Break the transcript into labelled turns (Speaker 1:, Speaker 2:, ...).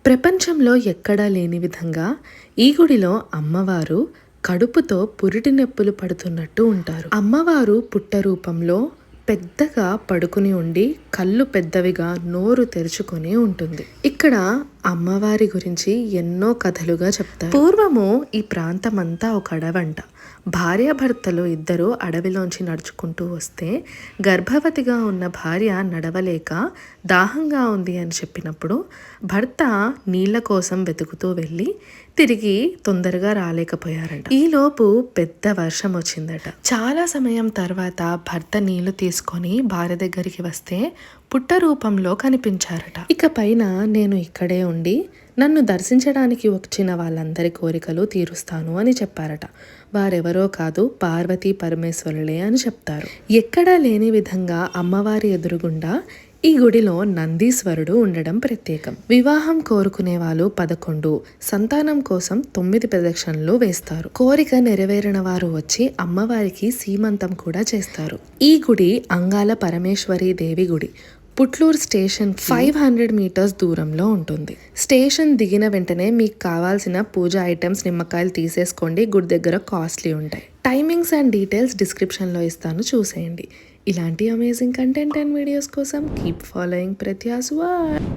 Speaker 1: ప్రపంచంలో ఎక్కడా లేని విధంగా ఈ గుడిలో అమ్మవారు కడుపుతో పురిటి నొప్పులు పడుతున్నట్టు ఉంటారు. అమ్మవారు పుట్ట రూపంలో పెద్దగా పడుకుని ఉండి కళ్ళు పెద్దవిగా నోరు తెరుచుకొని ఉంటుంది. ఇక్కడ అమ్మవారి గురించి ఎన్నో కథలుగా చెప్తారు. పూర్వము ఈ ప్రాంతమంతా ఒక అడవంట. భార్యాభర్తలు ఇద్దరు అడవిలోంచి నడుచుకుంటూ వస్తే గర్భవతిగా ఉన్న భార్య నడవలేక దాహంగా ఉంది అని చెప్పినప్పుడు భర్త నీళ్ళ కోసం వెతుకుతూ వెళ్ళి తిరిగి తొందరగా రాలేకపోయారట. ఈలోపు పెద్ద వర్షం వచ్చిందట. చాలా సమయం తర్వాత భర్త నీళ్లు తీసుకొని భార్య దగ్గరికి వస్తే పుట్ట రూపంలో కనిపించారట. ఇక పైన నేను ఇక్కడే ఉండి నన్ను దర్శించడానికి వచ్చిన వాళ్ళందరి కోరికలు తీరుస్తాను అని చెప్పారట. వారెవరో కాదు, పార్వతీ పరమేశ్వరులే అని చెప్తారు. ఎక్కడా లేని విధంగా అమ్మవారి ఎదురుగుండా ఈ గుడిలో నందీశ్వరుడు ఉండడం ప్రత్యేకం. వివాహం కోరుకునే వాళ్ళు 11, సంతానం కోసం 9 ప్రదక్షిణలు వేస్తారు. కోరిక నెరవేరిన వారు వచ్చి అమ్మవారికి సీమంతం కూడా చేస్తారు. ఈ గుడి అంగాల పరమేశ్వరి దేవి గుడి. పుట్లూరు స్టేషన్ 500 మీటర్స్ దూరంలో ఉంటుంది. స్టేషన్ దిగిన వెంటనే మీకు కావాల్సిన పూజ ఐటమ్స్, నిమ్మకాయలు తీసేసుకోండి. గుడి దగ్గర కాస్ట్లీ ఉంటాయి. టైమింగ్స్ అండ్ డీటెయిల్స్ డిస్క్రిప్షన్లో ఇస్తాను, చూసేయండి. ఇలాంటి అమేజింగ్ కంటెంట్ అండ్ వీడియోస్ కోసం కీప్ ఫాలోయింగ్ ప్రత్యాస్ వరల్డ్.